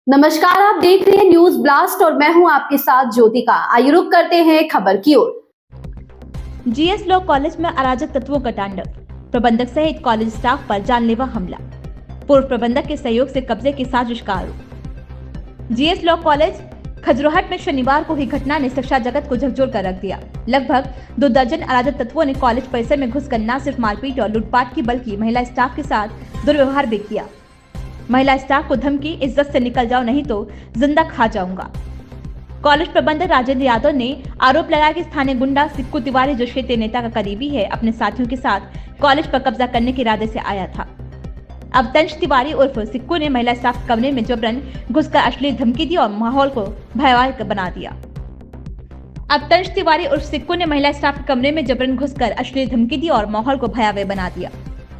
नमस्कार, आप देख रहे हैं न्यूज ब्लास्ट और मैं हूं आपके साथ ज्योतिका। आइए रुक करते हैं खबर की ओर। जीएस लॉ कॉलेज में अराजक तत्वों का तांडव, प्रबंधक सहित कॉलेज स्टाफ पर जानलेवा हमला, पूर्व प्रबंधक के सहयोग से कब्जे की साजिश का आरोप। जीएस लॉ कॉलेज खजरोहट में शनिवार को हुई घटना ने शिक्षा जगत को झकझोर कर रख दिया। लगभग 2 दर्जन अराजक तत्वों ने कॉलेज परिसर में घुसकर न सिर्फ मारपीट और लूटपाट की बल्कि महिला स्टाफ के साथ दुर्व्यवहार भी किया। महिला स्टाफ को धमकी, इज्जत से निकल जाओ नहीं तो जिंदा खा जाऊंगा। कॉलेज प्रबंधक राजेंद्र यादव ने आरोप लगाया कि स्थानीय गुंडा सिक्कू तिवारी, जो क्षेत्रीय नेता का करीबी है, अपने साथियों के साथ कॉलेज पर कब्जा करने के इरादे से आया था। अवतंश तिवारी उर्फ सिक्कू ने महिला स्टाफ कमरे में जबरन घुसकर अश्लील धमकी दी और माहौल को भयावह बना दिया। अवतंश तिवारी उर्फ सिक्कू ने महिला स्टाफ कमरे में जबरन घुसकर अश्लील धमकी दी और माहौल को भयावह बना दिया।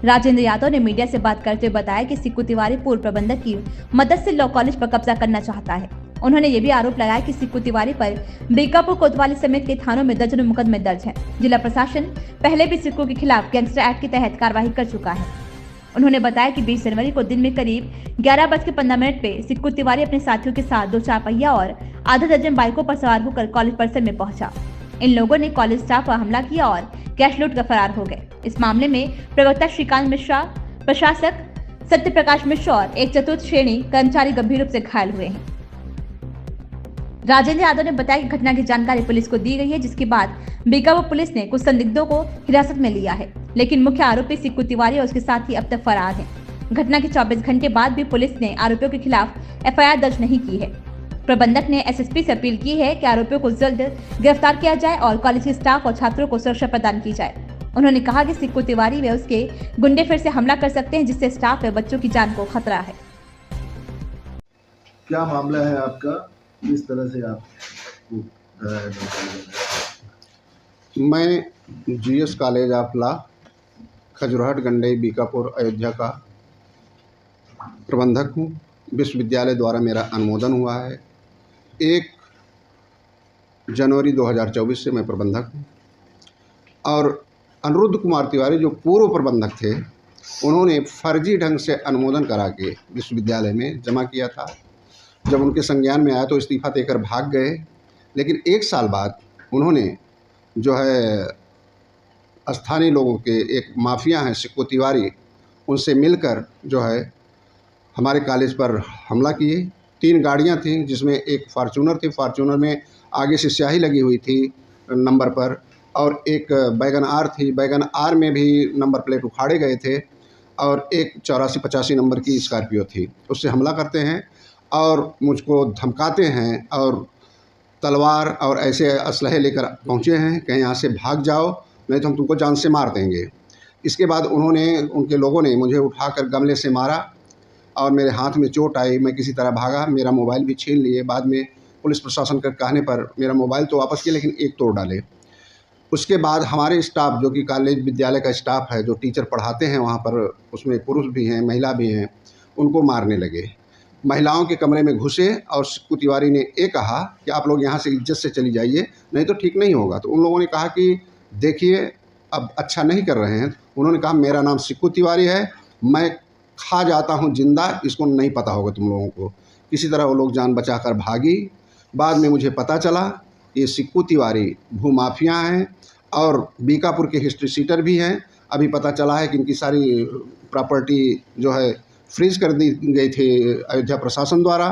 राजेंद्र यादव ने मीडिया से बात करते हुए बताया कि सिक्कू तिवारी पूर्व प्रबंधक की मदद से लॉ कॉलेज पर कब्जा करना चाहता है। उन्होंने ये भी आरोप लगाया कि सिक्कू तिवारी पर बीकापुर, कोतवाली समेत कई थानों में दर्जनों मुकदमे दर्ज हैं। जिला प्रशासन पहले भी सिक्कू के खिलाफ गैंगस्टर एक्ट के तहत कार्रवाई कर चुका है। उन्होंने बताया कि 20 जनवरी को दिन में करीब 11:15 पे सिक्कू तिवारी अपने साथियों के साथ 2 4पहिया और आधा दर्जन बाइकों पर सवार होकर कॉलेज परिसर में पहुंचा। इन लोगों ने कॉलेज स्टाफ पर हमला किया और कैश लूट कर फरार हो गए। इस मामले में प्रवक्ता श्रीकांत मिश्रा, प्रशासक सत्य प्रकाश मिश्रा और एक चतुर्थ श्रेणी कर्मचारी गंभीर रूप से घायल हुए हैं। राजेंद्र यादव ने बताया कि घटना की जानकारी पुलिस को दी गई है, जिसके बाद बीकापुर पुलिस ने कुछ संदिग्धों को हिरासत में लिया है, लेकिन मुख्य आरोपी सिक्कू तिवारी और उसके साथी अब तक फरार हैं। घटना के 24 घंटे बाद भी पुलिस ने आरोपियों के खिलाफ एफआईआर दर्ज नहीं की है। प्रबंधक ने एसएसपी से अपील की है कि आरोपियों को जल्द गिरफ्तार किया जाए और कॉलेज के स्टाफ और छात्रों को सुरक्षा प्रदान की जाए। उन्होंने कहा कि सिक्कू तिवारी व उसके गुंडे फिर से हमला कर सकते हैं, जिससे स्टाफ व बच्चों की जान को खतरा है। क्या मामला है आपका? किस तरह से आप मैं GS college of law Khajrohat, Gandai, Bikapur, Ayodhya का प्रबंधक हूँ। विश्वविद्यालय द्वारा मेरा अनुमोदन हुआ है। 1 जनवरी 2024 से मैं प्रबंधक हूँ और अनिरुद्ध कुमार तिवारी जो पूर्व प्रबंधक थे, उन्होंने फर्जी ढंग से अनुमोदन करा के विश्वविद्यालय में जमा किया था। जब उनके संज्ञान में आया तो इस्तीफा देकर भाग गए, लेकिन 1 साल बाद उन्होंने जो है स्थानीय लोगों के एक माफिया हैं सिक्कू तिवारी, उनसे मिलकर जो है हमारे कॉलेज पर हमला किए। 3 गाड़ियां थीं, जिसमें एक फार्चूनर थी। फार्चूनर में आगे से स्याही लगी हुई थी नंबर पर, और एक बैगन आर थी। बैगन आर में भी नंबर प्लेट उखाड़े गए थे, और एक 84-85 नंबर की स्कॉर्पियो थी। उससे हमला करते हैं और मुझको धमकाते हैं और तलवार और ऐसे असलहे लेकर पहुँचे हैं, कहीं यहाँ से भाग जाओ नहीं तो हम तुमको जान से मार देंगे। इसके बाद उनके लोगों ने मुझे उठाकर गमले से मारा और मेरे हाथ में चोट आई। मैं किसी तरह भागा, मेरा मोबाइल भी छीन लिए। बाद में पुलिस प्रशासन के कहने पर मेरा मोबाइल तो वापस किया, लेकिन एक तोड़ डाले। उसके बाद हमारे स्टाफ, जो कि कॉलेज विद्यालय का स्टाफ है, जो टीचर पढ़ाते हैं वहाँ पर, उसमें पुरुष भी हैं, महिला भी हैं, उनको मारने लगे। महिलाओं के कमरे में घुसे और सिक्कू तिवारी ने ये कहा कि आप लोग यहाँ से इज्जत से चली जाइए, नहीं तो ठीक नहीं होगा। तो उन लोगों ने कहा कि देखिए अब अच्छा नहीं कर रहे हैं। उन्होंने कहा मेरा नाम सिक्कू तिवारी है, मैं खा जाता हूँ जिंदा, इसको नहीं पता होगा तुम लोगों को। किसी तरह वो लोग जान बचाकर भागी। बाद में मुझे पता चला ये सिक्कू तिवारी भूमाफिया हैं और बीकापुर के हिस्ट्री सीटर भी हैं। अभी पता चला है कि इनकी सारी प्रॉपर्टी जो है फ्रीज कर दी गई थी अयोध्या प्रशासन द्वारा,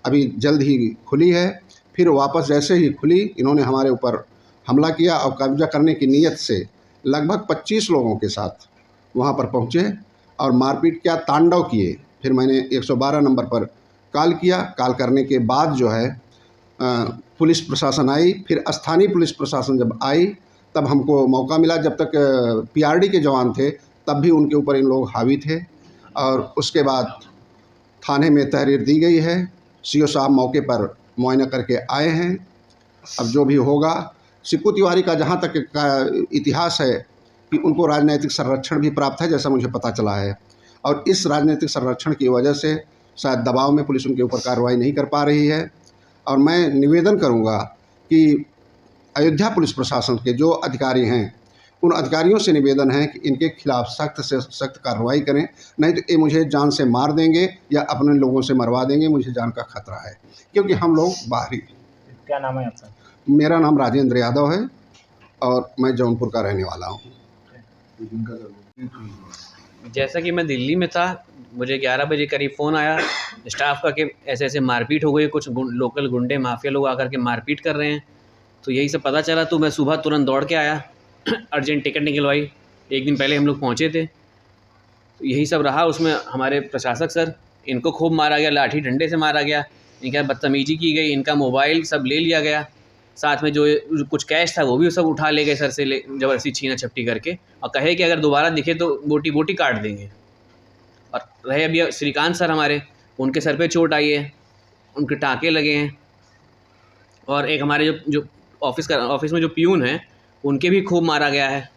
अभी जल्द ही खुली है। फिर वापस जैसे ही खुली, इन्होंने हमारे ऊपर हमला किया और कब्जा करने की नीयत से लगभग 25 लोगों के साथ वहाँ पर पहुँचे और मारपीट किया, तांडव किए। फिर मैंने 112 नंबर पर कॉल किया। कॉल करने के बाद जो है पुलिस प्रशासन आई। फिर स्थानीय पुलिस प्रशासन जब आई तब हमको मौका मिला। जब तक पीआरडी के जवान थे तब भी उनके ऊपर इन लोग हावी थे, और उसके बाद थाने में तहरीर दी गई है। सीओ साहब मौके पर मुआयना करके आए हैं। अब जो भी होगा, सिक्कू तिवारी का जहाँ तक का इतिहास है कि उनको राजनीतिक संरक्षण भी प्राप्त है, जैसा मुझे पता चला है, और इस राजनीतिक संरक्षण की वजह से शायद दबाव में पुलिस उनके ऊपर कार्रवाई नहीं कर पा रही है। और मैं निवेदन करूंगा कि अयोध्या पुलिस प्रशासन के जो अधिकारी हैं उन अधिकारियों से निवेदन है कि इनके खिलाफ सख्त से सख्त कार्रवाई करें, नहीं तो ये मुझे जान से मार देंगे या अपने लोगों से मरवा देंगे। मुझे जान का खतरा है क्योंकि हम लोग बाहरी। क्या नाम है आपका? मेरा नाम राजेंद्र यादव है और मैं जौनपुर का रहने वाला हूँ। जैसा कि मैं दिल्ली में था, मुझे 11 बजे करीब फ़ोन आया स्टाफ का कि ऐसे ऐसे मारपीट हो गई, कुछ लोकल गुंडे माफिया लोग आकर के मारपीट कर रहे हैं। तो यही सब पता चला तो मैं सुबह तुरंत दौड़ के आया, अर्जेंट टिकट निकलवाई। एक दिन पहले हम लोग पहुँचे थे। तो यही सब रहा। उसमें हमारे प्रशासक सर, इनको खूब मारा गया, लाठी डंडे से मारा गया, इनका बदतमीजी की गई, इनका मोबाइल सब ले लिया गया, साथ में जो कुछ कैश था वो भी सब उठा ले गए सर से, ज़बरदस्ती छीना झपटी करके, और कहे कि अगर दोबारा दिखे तो बोटी बोटी काट देंगे। और रहे अभी श्रीकांत सर हमारे, उनके सर पे चोट आई है, उनके टाँके लगे हैं। और एक हमारे जो ऑफिस में जो पियून हैं, उनके भी खूब मारा गया है।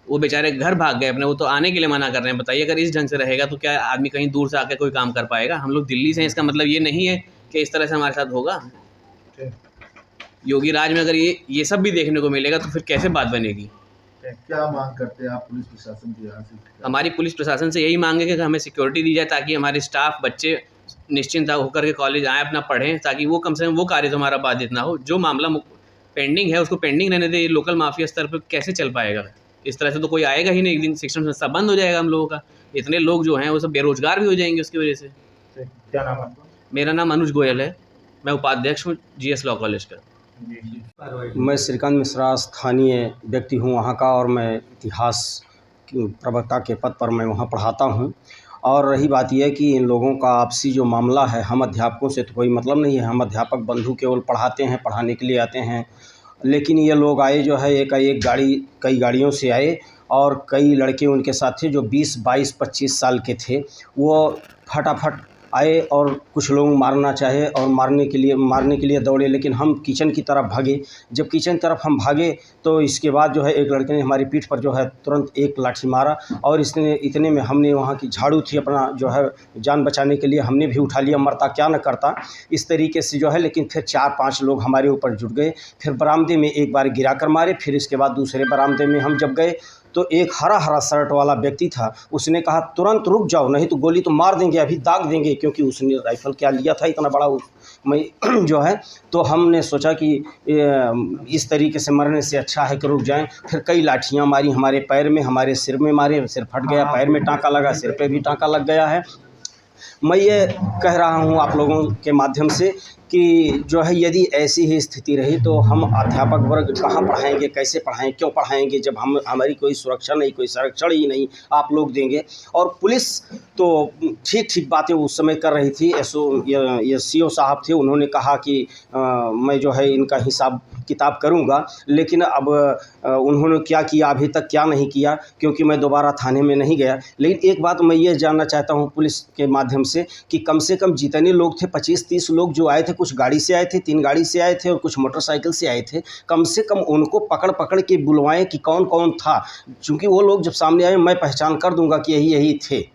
वो बेचारे घर भाग गए अपने, वो तो आने के लिए मना कर रहे हैं। बताइए अगर इस ढंग से रहेगा तो क्या आदमी कहीं दूर से आकर कोई काम कर पाएगा? हम लोग दिल्ली से हैं, इसका मतलब ये नहीं है कि इस तरह से हमारे साथ होगा। योगी राज में अगर ये सब भी देखने को मिलेगा तो फिर कैसे बात बनेगी? क्या मांग करते हैं आप पुलिस प्रशासन की यहाँ से? हमारी पुलिस प्रशासन से यही मांग है कि हमें सिक्योरिटी दी जाए, ताकि हमारे स्टाफ बच्चे निश्चिंत होकर के कॉलेज आएँ, अपना पढ़ें, ताकि वो कम से कम वो कार्य तो हमारा बाधित ना हो। जो मामला पेंडिंग है उसको पेंडिंग रहने दे। लोकल माफिया स्तर पर कैसे चल पाएगा? इस तरह से तो कोई आएगा ही नहीं। एक दिन शिक्षण संस्था बंद हो जाएगा हम लोगों का। इतने लोग जो हैं वो सब बेरोजगार भी हो जाएंगे उसकी वजह से। क्या नाम है आपका? मेरा नाम अनुज गोयल है, मैं उपाध्यक्ष हूँ GS लॉ कॉलेज का। मैं श्रीकांत मिश्रा स्थानीय व्यक्ति हूँ वहाँ का, और मैं इतिहास प्रवक्ता के पद पर मैं वहाँ पढ़ाता हूँ। और रही बात यह कि इन लोगों का आपसी जो मामला है, हम अध्यापकों से तो कोई मतलब नहीं है। हम अध्यापक बंधु केवल पढ़ाते हैं, पढ़ाने के लिए आते हैं। लेकिन ये लोग आए जो है एक कई गाड़ियों से आए, और कई लड़के उनके साथ थे जो 20, 22, 25 साल के थे। वो फटाफट आए और कुछ लोग मारना चाहे और मारने के लिए दौड़े, लेकिन हम किचन की तरफ भागे। जब किचन की तरफ हम भागे तो इसके बाद जो है एक लड़के ने हमारी पीठ पर जो है तुरंत एक लाठी मारा, और इतने में हमने वहाँ की झाड़ू थी अपना जो है जान बचाने के लिए हमने भी उठा लिया, मरता क्या न करता इस तरीके से जो है। लेकिन फिर 4-5 लोग हमारे ऊपर जुट गए। फिर बरामदे में एक बार गिरा कर मारे। फिर इसके बाद दूसरे बरामदे में हम जब गए तो एक हरा शर्ट वाला व्यक्ति था, उसने कहा तुरंत रुक जाओ, नहीं तो गोली तो मार देंगे, अभी दाग देंगे, क्योंकि उसने राइफल क्या लिया था इतना बड़ा मैं जो है। तो हमने सोचा कि इस तरीके से मरने से अच्छा है कि रुक जाएं। फिर कई लाठियां मारी हमारे पैर में, हमारे सिर में मारे, सिर फट गया, पैर में टाँका लगा, सिर पे भी टाँका लग गया है। मैं ये कह रहा हूँ आप लोगों के माध्यम से कि जो है यदि ऐसी ही स्थिति रही तो हम अध्यापक वर्ग कहाँ पढ़ाएंगे, कैसे पढ़ाएं, क्यों पढ़ाएंगे, जब हमारी कोई सुरक्षा नहीं, कोई संरक्षण ही नहीं आप लोग देंगे। और पुलिस तो ठीक बातें उस समय कर रही थी। ये CO साहब थे, उन्होंने कहा कि मैं जो है इनका हिसाब किताब करूंगा, लेकिन अब उन्होंने क्या किया अभी तक क्या नहीं किया, क्योंकि मैं दोबारा थाने में नहीं गया। लेकिन एक बात मैं ये जानना चाहता हूँ पुलिस के माध्यम से कम जितने लोग थे, 25-30 लोग जो आए थे, कुछ गाड़ी से आए थे, 3 गाड़ी से आए थे और कुछ मोटरसाइकिल से आए थे, कम से कम उनको पकड़ के बुलवाएं कि कौन कौन था। चूँकि वो लोग जब सामने आए मैं पहचान कर दूंगा कि यही थे।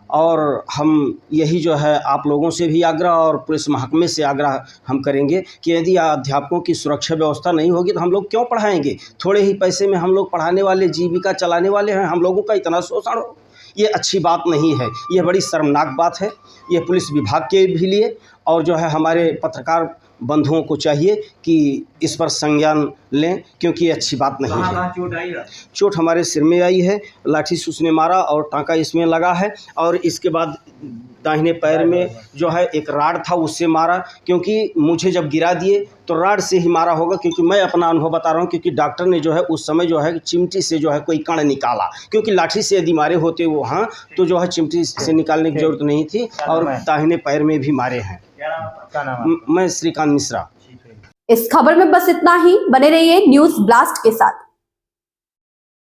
और हम यही जो है आप लोगों से भी आग्रह और पुलिस महकमे से आग्रह हम करेंगे कि यदि अध्यापकों की सुरक्षा व्यवस्था नहीं होगी तो हम लोग क्यों पढ़ाएंगे? थोड़े ही पैसे में हम लोग पढ़ाने वाले, जीविका चलाने वाले हैं, हम लोगों का इतना शोषण हो, ये अच्छी बात नहीं है। ये बड़ी शर्मनाक बात है, ये पुलिस विभाग के भी लिए, और जो है हमारे पत्रकार बंधुओं को चाहिए कि इस पर संज्ञान लें, क्योंकि ये अच्छी बात नहीं है। चोट हमारे सिर में आई है, लाठी से उसने मारा और टाँका इसमें लगा है, और इसके बाद दाहिने पैर में जो है एक राड था उससे मारा, क्योंकि मुझे जब गिरा दिए तो राड से ही मारा होगा, क्योंकि मैं अपना अनुभव बता रहा हूँ। क्योंकि डॉक्टर ने जो है उस समय जो है चिमटी से जो है कोई कण निकाला, क्योंकि लाठी से यदि मारे होते वो हाँ तो जो है चिमटी से निकालने की जरूरत नहीं थी, और दाहिने पैर में भी मारे हैं। मैं श्रीकांत मिश्रा। इस खबर में बस इतना ही। बने रहिए न्यूज़ ब्लास्ट के साथ।